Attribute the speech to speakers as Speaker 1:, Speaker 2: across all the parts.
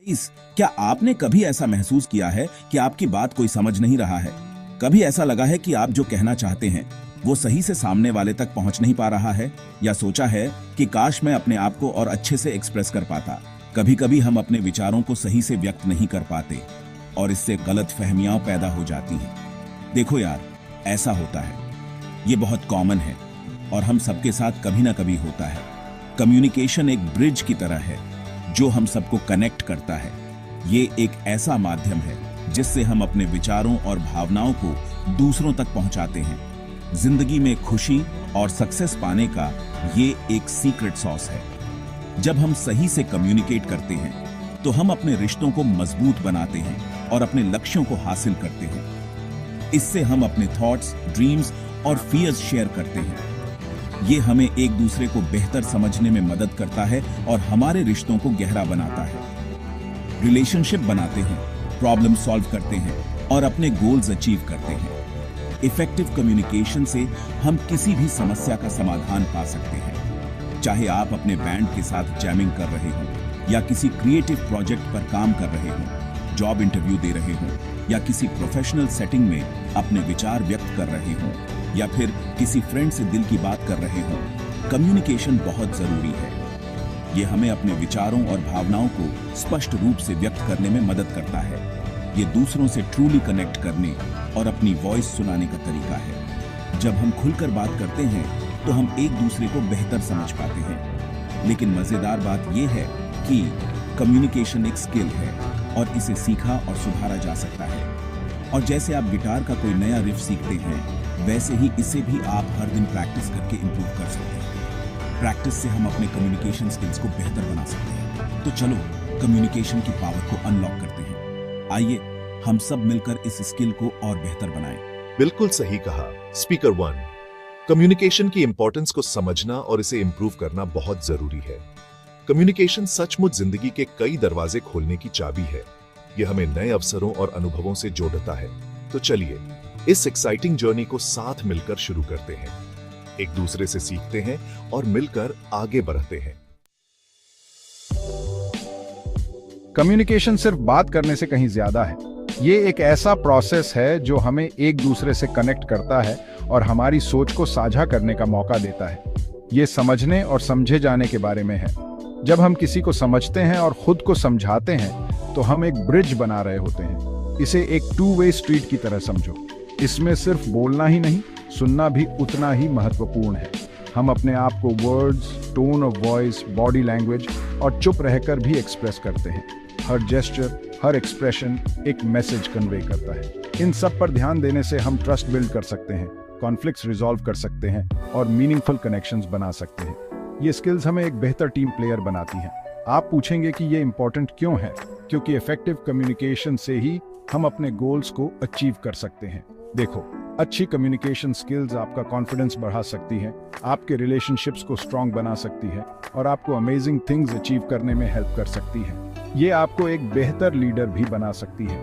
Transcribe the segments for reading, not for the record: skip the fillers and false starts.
Speaker 1: इस क्या आपने कभी ऐसा महसूस किया है कि आपकी बात कोई समझ नहीं रहा है? कभी ऐसा लगा है कि आप जो कहना चाहते हैं वो सही से सामने वाले तक पहुंच नहीं पा रहा है, या सोचा है कि काश मैं अपने आप को और अच्छे से एक्सप्रेस कर पाता? कभी कभी हम अपने विचारों को सही से व्यक्त नहीं कर पाते और इससे गलतफहमियां पैदा हो जाती हैं। देखो यार, ऐसा होता है, ये बहुत कॉमन है और हम सबके साथ कभी ना कभी होता है। कम्युनिकेशन एक ब्रिज की तरह है जो हम सबको कनेक्ट करता है। ये एक ऐसा माध्यम है जिससे हम अपने विचारों और भावनाओं को दूसरों तक पहुंचाते हैं। जिंदगी में खुशी और सक्सेस पाने का ये एक सीक्रेट सॉस है। जब हम सही से कम्युनिकेट करते हैं तो हम अपने रिश्तों को मजबूत बनाते हैं और अपने लक्ष्यों को हासिल करते हैं। इससे हम अपने थॉट्स, ड्रीम्स और फियर्स शेयर करते हैं। ये हमें एक दूसरे को बेहतर समझने में मदद करता है और हमारे रिश्तों को गहरा बनाता है। रिलेशनशिप बनाते हैं, प्रॉब्लम सॉल्व करते हैं और अपने गोल्स अचीव करते हैं। इफेक्टिव कम्युनिकेशन से हम किसी भी समस्या का समाधान पा सकते हैं। चाहे आप अपने बैंड के साथ जैमिंग कर रहे हो या किसी क्रिएटिव प्रोजेक्ट पर काम कर रहे हो, जॉब इंटरव्यू दे रहे हो या किसी प्रोफेशनल सेटिंग में अपने विचार व्यक्त कर रहे हो या फिर किसी फ्रेंड से दिल की बात कर रहे हो, कम्युनिकेशन बहुत जरूरी है। ये हमें अपने विचारों और भावनाओं को स्पष्ट रूप से व्यक्त करने में मदद करता है। ये दूसरों से ट्रूली कनेक्ट करने और अपनी वॉइस सुनाने का तरीका है। जब हम खुलकर बात करते हैं तो हम एक दूसरे को बेहतर समझ पाते हैं। लेकिन मजेदार बात यह है कि कम्युनिकेशन एक स्किल है और इसे सीखा और सुधारा जा सकता है। और जैसे आप गिटार का कोई नया रिफ सीखते हैं, वैसे ही इसे भी आप हर दिन प्रैक्टिस करके इंप्रूव कर सकते हैं। प्रैक्टिस से हम अपने कम्युनिकेशन स्किल्स को बेहतर बना सकते हैं। तो चलो कम्युनिकेशन की पावर को अनलॉक करते हैं। आइए हम सब मिलकर इस स्किल को और बेहतर बनाएं।
Speaker 2: बिल्कुल सही कहा स्पीकर 1। कम्युनिकेशन की इंपॉर्टेंस को समझना और इसे इंप्रूव करना बहुत जरूरी है। कम्युनिकेशन सचमुच जिंदगी के कई दरवाजे खोलने की चाबी है। यह हमें नए अवसरों और अनुभवों से जोड़ता है। तो चलिए इस एक्साइटिंग जर्नी को साथ मिलकर शुरू करते हैं। एक दूसरे से सीखते हैं और मिलकर आगे बढ़ते हैं।
Speaker 3: कम्युनिकेशन सिर्फ बात करने से कहीं ज्यादा है। ये एक ऐसा प्रोसेस है जो हमें एक दूसरे से कनेक्ट करता है और हमारी सोच को साझा करने का मौका देता है। ये समझने और समझे जाने के बारे में है। जब हम किसी को समझते हैं और खुद को समझाते हैं तो हम एक ब्रिज बना रहे होते हैं। इसे एक टू वे स्ट्रीट की तरह समझो। इसमें सिर्फ बोलना ही नहीं, सुनना भी उतना ही महत्वपूर्ण है। हम अपने आप को words, tone of voice, body language और चुप रहकर भी एक्सप्रेस करते हैं। हर जेस्चर, हर एक्सप्रेशन एक मैसेज कन्वे करता है। इन सब पर ध्यान देने से हम ट्रस्ट बिल्ड कर सकते हैं, कॉन्फ्लिक्ट्स रिजॉल्व कर सकते हैं और मीनिंगफुल कनेक्शंस बना सकते हैं। ये स्किल्स हमें एक बेहतर टीम प्लेयर बनाती हैं। आप पूछेंगे कि ये इंपॉर्टेंट क्यों है? क्योंकि इफेक्टिव कम्युनिकेशन से ही हम अपने गोल्स को अचीव कर सकते हैं। देखो, अच्छी कम्युनिकेशन स्किल्स आपका कॉन्फिडेंस बढ़ा सकती है, आपके रिलेशनशिप्स को स्ट्रांग बना सकती है और आपको अमेजिंग थिंग्स अचीव करने में हेल्प कर सकती है। ये आपको एक बेहतर लीडर भी बना सकती है।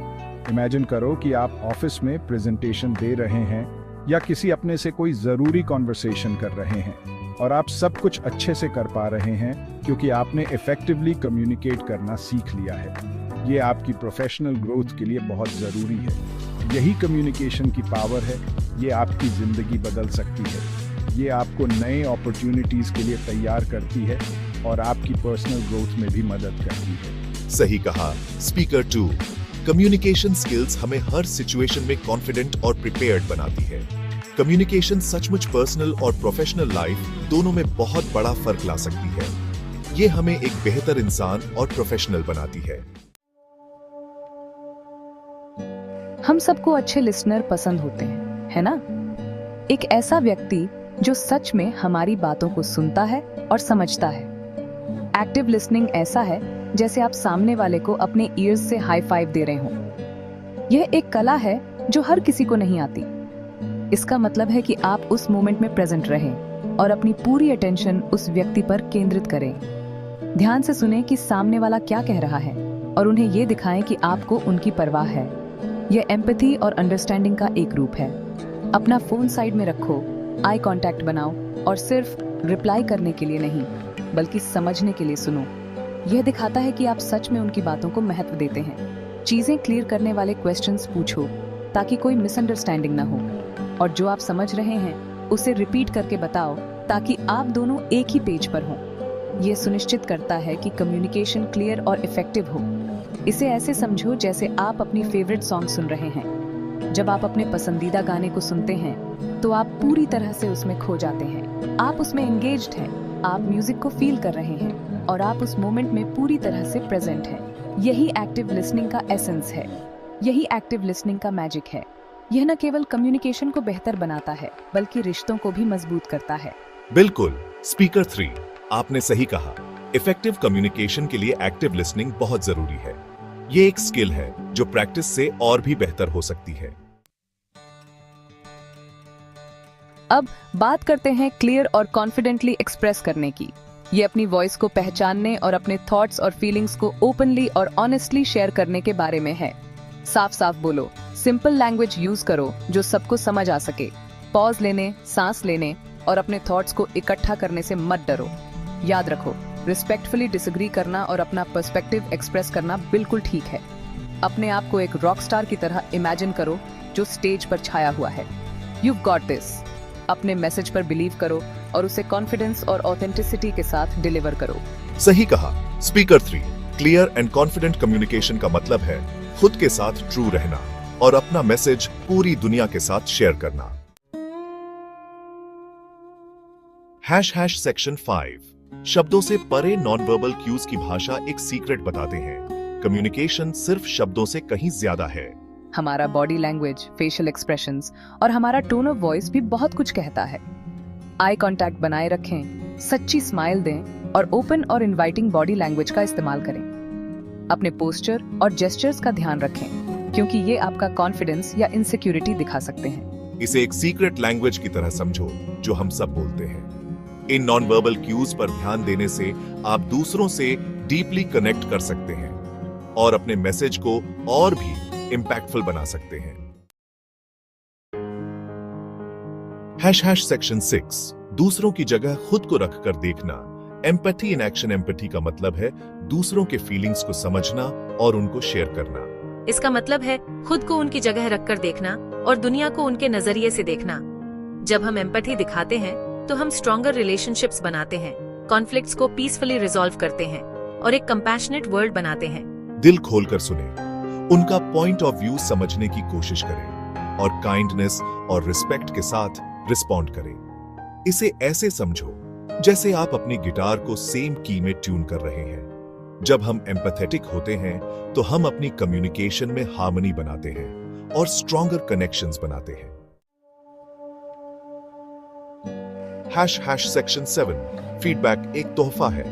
Speaker 3: इमेजिन करो कि आप ऑफिस में प्रेजेंटेशन दे रहे हैं या किसी अपने से कोई जरूरी कॉन्वर्सेशन कर रहे हैं और आप सब कुछ अच्छे से कर पा रहे हैं क्योंकि आपने इफेक्टिवली कम्युनिकेट करना सीख लिया है। ये आपकी प्रोफेशनल ग्रोथ के लिए बहुत जरूरी है। यही कम्युनिकेशन की पावर है। ये आपकी जिंदगी बदल सकती है। ये आपको नए अपॉर्चुनिटीज के लिए तैयार करती है और आपकी पर्सनल ग्रोथ में भी मदद करती है।
Speaker 2: सही कहा स्पीकर 2। कम्युनिकेशन स्किल्स हमें हर सिचुएशन में कॉन्फिडेंट और प्रिपेयर्ड बनाती है। कम्युनिकेशन सचमुच पर्सनल और प्रोफेशनल लाइफ दोनों में बहुत बड़ा फर्क ला सकती है। ये हमें एक बेहतर इंसान और प्रोफेशनल बनाती है।
Speaker 4: हम सबको अच्छे लिसनर पसंद होते हैं, है ना? एक ऐसा व्यक्ति जो सच में हमारी बातों को सुनता है और समझता है। एक्टिव लिसनिंग ऐसा है जैसे आप सामने वाले को अपने ईयर्स से हाई फाइव दे रहे हो। यह एक कला है जो हर किसी को नहीं आती। इसका मतलब है कि आप उस मोमेंट में प्रेजेंट रहें और अपनी पूरी अटेंशन उस व्यक्ति पर केंद्रित करें। ध्यान से सुनें कि सामने वाला क्या कह रहा है और उन्हें यह दिखाएं कि आपको उनकी परवाह है। यह एम्पैथी और अंडरस्टैंडिंग का एक रूप है। अपना फोन साइड में रखो, आई कांटेक्ट बनाओ और सिर्फ रिप्लाई करने के लिए नहीं, बल्कि समझने के लिए सुनो। यह दिखाता है कि आप सच में उनकी बातों को महत्व देते हैं। चीजें क्लियर करने वाले क्वेश्चंस पूछो ताकि कोई मिसअंडरस्टैंडिंग ना हो, और जो आप समझ रहे हैं उसे रिपीट करके बताओ ताकि आप दोनों एक ही पेज पर हों। यह सुनिश्चित करता है कि कम्युनिकेशन क्लियर और इफेक्टिव हो। इसे ऐसे समझो जैसे आप अपनी फेवरेट सॉन्ग सुन रहे हैं। जब आप अपने पसंदीदा गाने को सुनते हैं तो आप पूरी तरह से उसमें खो जाते हैं। आप उसमें एंगेज्ड हैं, आप म्यूजिक को फील कर रहे हैं और आप उस मोमेंट में पूरी तरह से प्रेजेंट हैं। यही एक्टिव लिसनिंग का एसेंस है, यही एक्टिव लिसनिंग का मैजिक है। यह न केवल कम्युनिकेशन को बेहतर बनाता है बल्कि रिश्तों को भी मजबूत करता है।
Speaker 2: बिल्कुल, स्पीकर 3, आपने सही कहा। इफेक्टिव कम्युनिकेशन के लिए एक्टिव लिसनिंग बहुत जरूरी है। ये एक स्किल है जो प्रैक्टिस से और भी बेहतर हो सकती है।
Speaker 4: अब बात करते हैं क्लियर और कॉन्फिडेंटली एक्सप्रेस करने की। ये अपनी वॉइस को पहचानने और अपने थॉट्स और फीलिंग्स को ओपनली और ऑनेस्टली शेयर करने के बारे में है। साफ साफ बोलो, सिंपल लैंग्वेज यूज करो जो सबको समझ आ सके। पॉज लेने, सांस लेने और अपने थॉट्स को इकट्ठा करने से मत डरो। याद रखो, रिस्पेक्टफुली डिसएग्री करना और अपना पर्सपेक्टिव एक्सप्रेस करना बिल्कुल ठीक है। अपने आप को एक रॉक स्टार की तरह इमेजिन करो जो स्टेज पर छाया हुआ है। You've got this। अपने मैसेज पर बिलीव करो और उसे कॉन्फिडेंस और ऑथेंटिसिटी के साथ डिलीवर करो।
Speaker 2: सही कहा। Speaker 3, clear and confident communication का मतलब है खुद के साथ ट्रू रहना और अपना मैसेज पूरी दुनिया के साथ शेयर करना। सेक्शन 5, शब्दों से परे नॉन वर्बल क्यूज की भाषा एक सीक्रेट बताते हैं। कम्युनिकेशन सिर्फ शब्दों से कहीं ज्यादा है।
Speaker 4: हमारा बॉडी लैंग्वेज, फेशियल एक्सप्रेशंस और हमारा टोन ऑफ वॉइस भी बहुत कुछ कहता है। आई कांटेक्ट बनाए रखें, सच्ची स्माइल दें और ओपन और इनवाइटिंग बॉडी लैंग्वेज का इस्तेमाल करें। अपने पोस्चर और जेस्चर्स का ध्यान रखें क्योंकि ये आपका कॉन्फिडेंस या इनसिक्योरिटी दिखा सकते हैं।
Speaker 2: इसे एक सीक्रेट लैंग्वेज की तरह समझो जो हम सब बोलते हैं। इन नॉन वर्बल क्यूज पर ध्यान देने से आप दूसरों से डीपली कनेक्ट कर सकते हैं और अपने मैसेज को और भी इंपैक्टफुल बना सकते हैं। सेक्शन 6, दूसरों की जगह खुद को रखकर देखना। Empathy in action. एम्पैथी का मतलब है दूसरों के फीलिंग्स को समझना और उनको शेयर करना।
Speaker 5: इसका मतलब है खुद को उनकी जगह रखकर देखना और दुनिया को उनके नजरिए से देखना। जब हम एम्पैथी दिखाते हैं तो हम स्ट्रॉन्गर रिलेशनशिप्स बनाते हैं, कॉन्फ्लिक्ट्स को पीसफुली रिजॉल्व करते हैं और एक कंपैशनेट वर्ल्ड बनाते हैं।
Speaker 2: दिल खोलकर सुने, उनका पॉइंट ऑफ व्यू समझने की कोशिश करें और काइंडनेस और रिस्पेक्ट के साथ रिस्पॉन्ड करें। इसे ऐसे समझो जैसे आप अपनी गिटार को सेम की में ट्यून कर रहे हैं। जब हम एम्पैथेटिक होते हैं तो हम अपनी कम्युनिकेशन में हार्मनी बनाते हैं और स्ट्रॉन्गर कनेक्शंस बनाते हैं। सेक्शन 7, फीडबैक एक तोहफा है।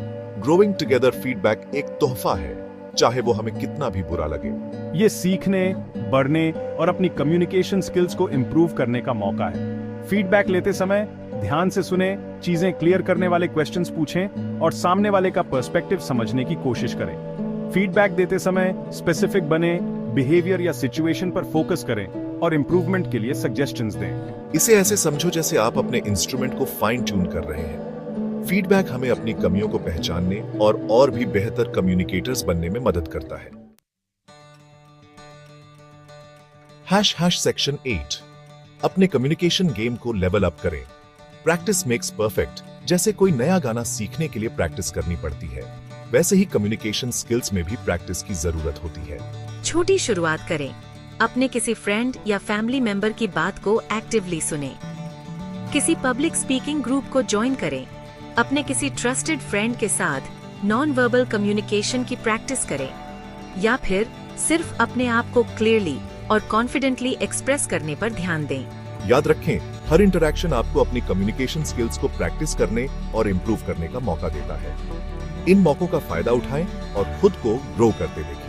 Speaker 2: ग्रोइंग टुगेदर फीडबैक एक तोहफा है, चाहे वो हमें कितना भी बुरा लगे।
Speaker 3: ये सीखने, बढ़ने और अपनी कम्युनिकेशन स्किल्स को इम्प्रूव करने का मौका है। फीडबैक लेते समय ध्यान से सुने, चीजें क्लियर करने वाले क्वेश्चंस पूछें और सामने वाले का पर्सपेक्टिव समझने की कोशिश करें। फीडबैक देते समय स्पेसिफिक बने, बिहेवियर या सिचुएशन पर फोकस करें और इंप्रूवमेंट के लिए सजेशंस दें।
Speaker 2: इसे ऐसे समझो जैसे आप अपने इंस्ट्रूमेंट को फाइन ट्यून कर रहे हैं। फीडबैक हमें अपनी कमियों को पहचानने और भी बेहतर कम्युनिकेटर्स बनने में मदद करता है। सेक्शन 8, अपने कम्युनिकेशन गेम को लेवल अप करें। Practice makes perfect. जैसे कोई नया गाना सीखने के लिए प्रैक्टिस करनी पड़ती है, वैसे ही कम्युनिकेशन स्किल्स में भी प्रैक्टिस की जरूरत होती है।
Speaker 5: छोटी शुरुआत करें। अपने किसी फ्रेंड या फैमिली मेंबर की बात को एक्टिवली सुनें। किसी पब्लिक स्पीकिंग ग्रुप को ज्वाइन करें। अपने किसी ट्रस्टेड फ्रेंड के साथ नॉन वर्बल कम्युनिकेशन की प्रैक्टिस करें या फिर सिर्फ अपने आप को क्लियरली और कॉन्फिडेंटली एक्सप्रेस करने पर ध्यान दें।
Speaker 2: याद रखें, हर इंटरैक्शन आपको अपनी कम्युनिकेशन स्किल्स को प्रैक्टिस करने और इम्प्रूव करने का मौका देता है। इन मौकों का फायदा उठाएं और खुद को ग्रो करते देखें।